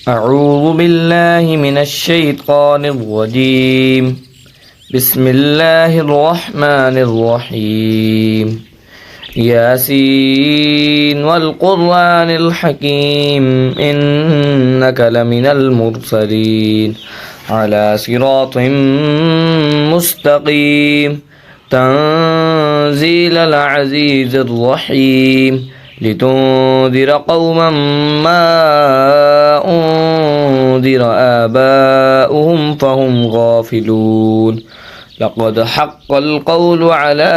أعوذ بالله من الشيطان الرجيم. بسم الله الرحمن الرحيم. ياسين والقرآن الحكيم إنك لمن المرسلين على صراط مستقيم تنزيل العزيز الرحيم لتنذر قوما ما أنذر آباؤهم فهم غافلون لقد حق القول على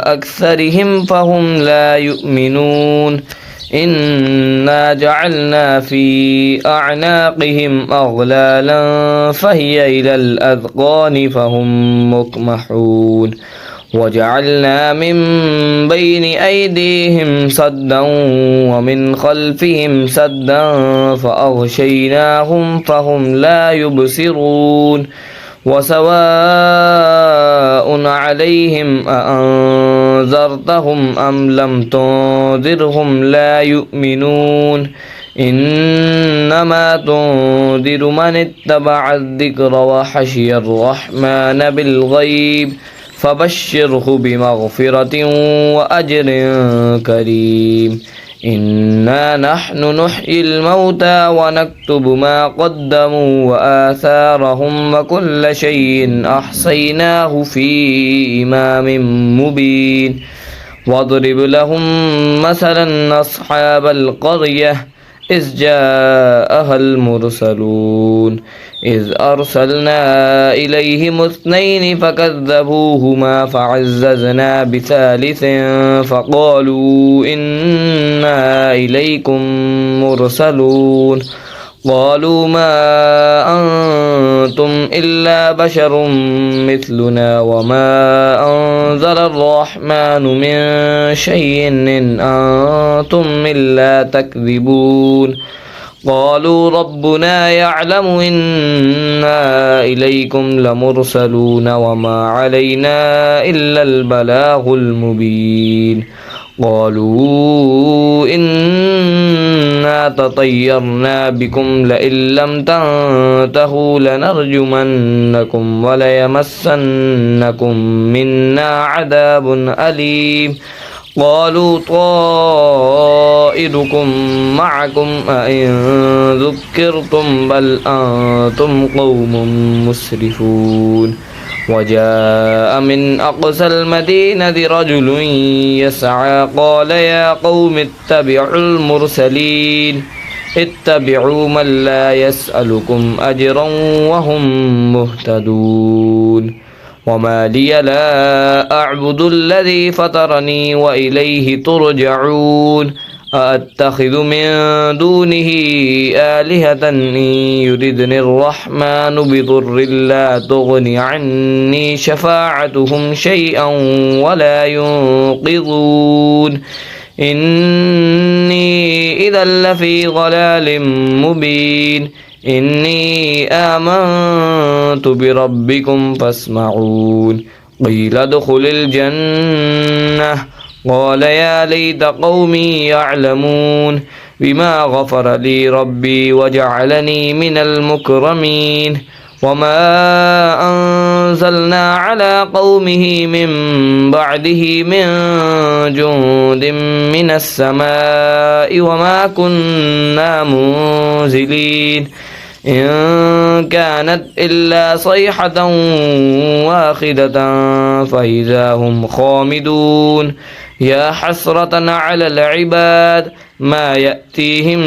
أكثرهم فهم لا يؤمنون إنا جعلنا في أعناقهم أغلالا فهي إلى الأذقان فهم مقمحون وجعلنا من بين أيديهم سدا ومن خلفهم سدا فأغشيناهم فهم لا يبصرون وسواء عليهم أأنذرتهم أم لم تنذرهم لا يؤمنون إنما تنذر من اتبع الذكر وخشي الرحمن بالغيب فبشره بمغفرة وأجر كريم إنا نحن نحيي الموتى ونكتب ما قدموا وآثارهم وكل شيء أحصيناه في إمام مبين واضرب لهم مثلا أصحاب القرية إذ جاءها المرسلون إذ أرسلنا إليهم اثنين فكذبوهما فعززنا بثالث فقالوا إنا إليكم مرسلون قالوا ما أنتم إلا بشر مثلنا وما أنزل الرحمن من شيء إن أنتم إلا تكذبون قالوا ربنا يعلم إنا إليكم لمرسلون وما علينا إلا البلاغ المبين قالوا إنا تطيرنا بكم لئن لم تنتهوا لنرجمنكم وليمسنكم منا عذاب أليم قالوا طائركم معكم أئن ذكرتم بل أنتم قوم مسرفون وجاء من أقصى المدينة رجل يسعى قال يا قوم اتبعوا المرسلين اتبعوا من لا يسألكم أجرا وهم مهتدون وما لي لا أعبد الذي فطرني وإليه ترجعون أأتخذ من دونه آلهة إن يردني الرحمن بضر لا تغن عني شفاعتهم شيئا ولا ينقذون إني إذا لفي ضلال مبين إني آمنت بربكم فاسمعون قيل ادخل الجنة قال يا ليت قومي يعلمون بما غفر لي ربي وجعلني من المكرمين وما أنزلنا على قومه من بعده من جند من السماء وما كنا منزلين إن كانت إلا صيحة واحدة فإذا هم خامدون يا حسرة على العباد ما يأتيهم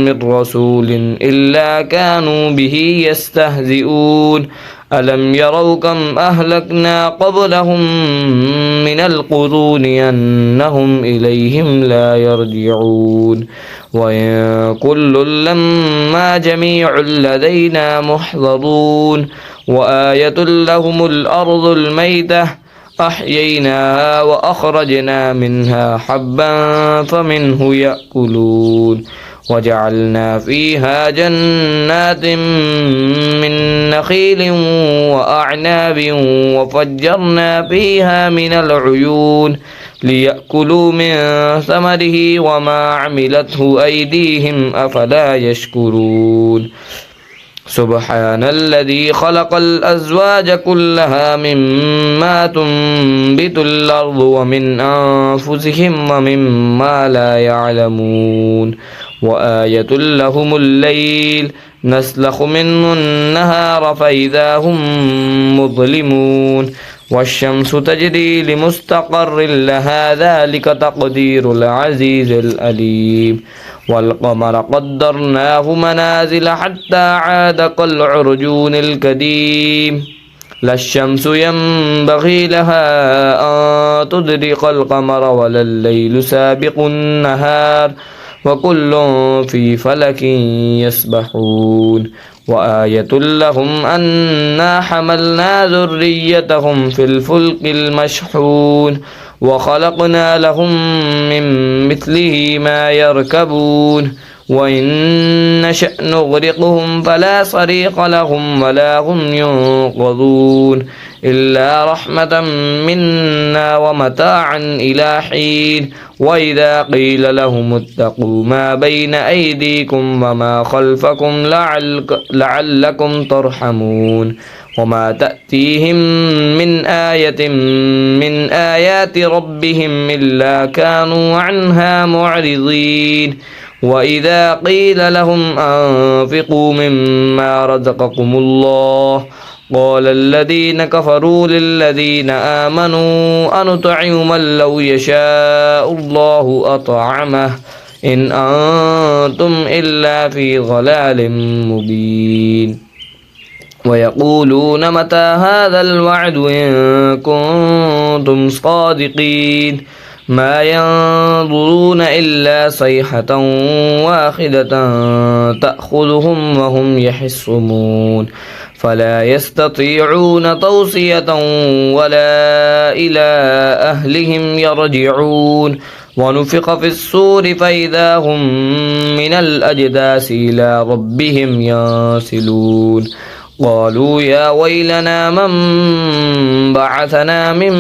من رسول إلا كانوا به يستهزئون ألم يروا كم أهلكنا قبلهم من القرون أنهم إليهم لا يرجعون وإن كل لما جميع لدينا محضرون وآية لهم الأرض الميتة أحييناها وأخرجنا منها حبا فمنه يأكلون وجعلنا فيها جنات من نخيل وأعناب وفجرنا فيها من العيون ليأكلوا من ثمره وما عملته أيديهم أفلا يشكرون سبحان الذي خلق الأزواج كلها مما تنبت الأرض ومن أنفسهم ومما لا يعلمون وآية لهم الليل نسلخ منه النهار فإذا هم مظلمون والشمس تجري لمستقر لها ذلك تقدير العزيز الأليم والقمر قدرناه منازل حتى عاد كالعرجون القديم لا الشمس ينبغي لها أن تدرك القمر ولا الليل سابق النهار وكل في فلك يسبحون وآية لهم أنا حملنا ذريتهم في الفلك المشحون وخلقنا لهم من مثله ما يركبون وإن نشأ نغرقهم فلا صريخ لهم ولا هم ينقذون إلا رحمة منا ومتاعا إلى حين وإذا قيل لهم اتقوا ما بين أيديكم وما خلفكم لعلكم ترحمون وما تأتيهم من آية من آيات ربهم إلا كانوا عنها معرضين وإذا قيل لهم أنفقوا مما رزقكم الله قال الذين كفروا للذين آمنوا أنطعم من لو يشاء الله أطعمه إن أنتم إلا في ضلال مبين ويقولون متى هذا الوعد إن كنتم صادقين ما ينظرون إلا صيحة واحدة تأخذهم وهم يحسمون فلا يستطيعون توصية ولا إلى أهلهم يرجعون ونفخ في الصور فإذا هم من الأجداث إلى ربهم ينسلون قالوا يا ويلنا من بعثنا من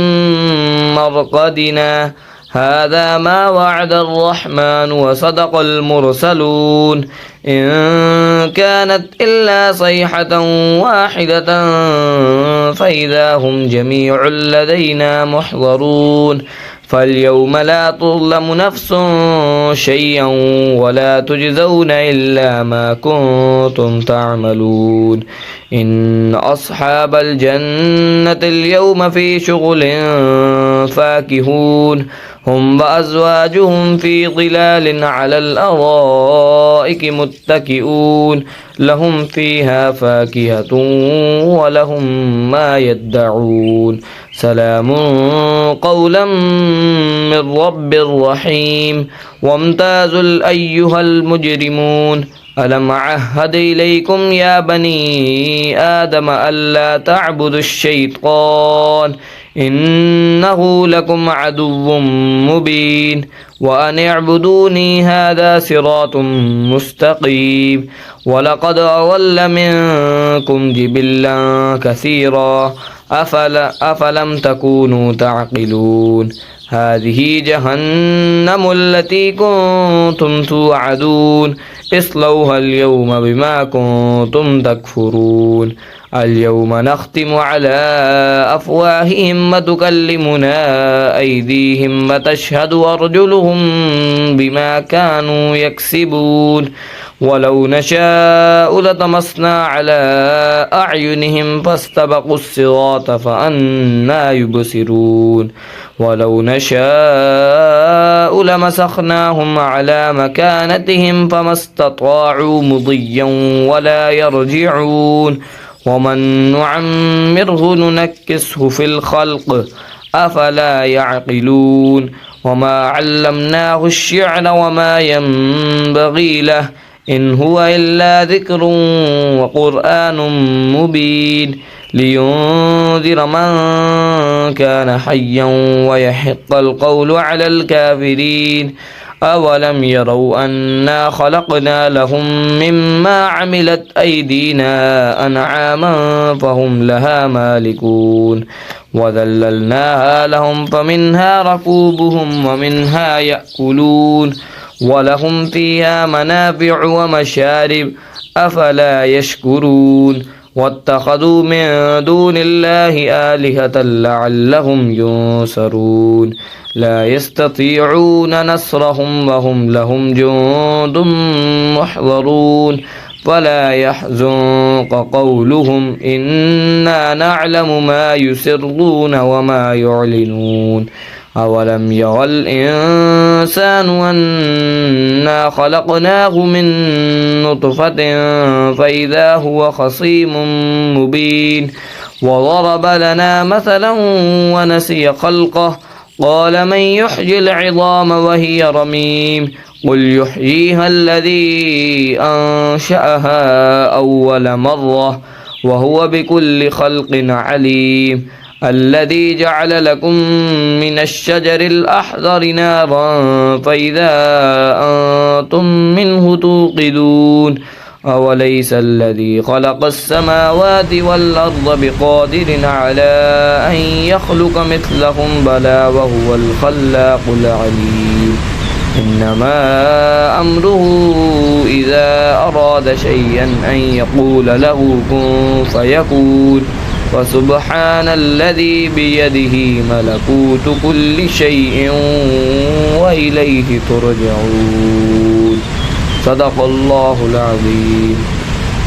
مرقدنا هذا ما وعد الرحمن وصدق المرسلون إن كانت إلا صيحة واحدة فإذا هم جميع لدينا محضرون فاليوم لا تظلم نفس شيئا ولا تجزون إلا ما كنتم تعملون إن أصحاب الجنة اليوم في شغل فاكهون هم وأزواجهم في ظلال على الأرائك متكئون لهم فيها فاكهة ولهم ما يدعون سلام قولا من رب رحيم وامتازوا أيها المجرمون ألم عهد إليكم يا بني آدم ألا تعبدوا الشيطان إنه لكم عدو مبين وأن اعبدوني هذا صراط مستقيم ولقد أضل منكم جبلا كثيرا أفلم تكونوا تعقلون هذه جهنم التي كنتم توعدون اصلوها اليوم بما كنتم تكفرون اليوم نختم على أفواههم وتكلمنا أيديهم وتشهد أرجلهم بما كانوا يكسبون ولو نشاء لطمسنا على أعينهم فاستبقوا الصراط فأنى يبصرون ولو نشاء لمسخناهم على مكانتهم فما استطاعوا مضيا ولا يرجعون ومن نعمره ننكسه في الخلق أفلا يعقلون وما علمناه الشعر وما ينبغي له إن هو إلا ذكر وقرآن مبين لينذر من كان حيا ويحق القول على الكافرين أولم يروا أنا خلقنا لهم مما عملت أيدينا أنعاما فهم لها مالكون وذللناها لهم فمنها ركوبهم ومنها يأكلون ولهم فيها منافع ومشارب أفلا يشكرون واتخذوا من دون الله آلهة لعلهم ينصرون لا يستطيعون نصرهم وهم لهم جند محضرون فلا يحزنك قولهم إنا نعلم ما يسرون وما يعلنون أولم يرى الإنسان أنا خلقناه من نطفة فإذا هو خصيم مبين وضرب لنا مثلا ونسي خلقه قال من يحيي العظام وهي رميم قل يحييها الذي أنشأها أول مرة وهو بكل خلق عليم الذي جعل لكم من الشجر الأخضر نارا فإذا أنتم منه توقدون أوليس الذي خلق السماوات والأرض بقادر على أن يخلق مثلهم بلى وهو الخلاق العليم إنما أمره إذا أراد شيئا أن يقول له كن فيكون وسبحان الذي بيده ملكوت كل شيء وإليه ترجعون صدق الله العظيم.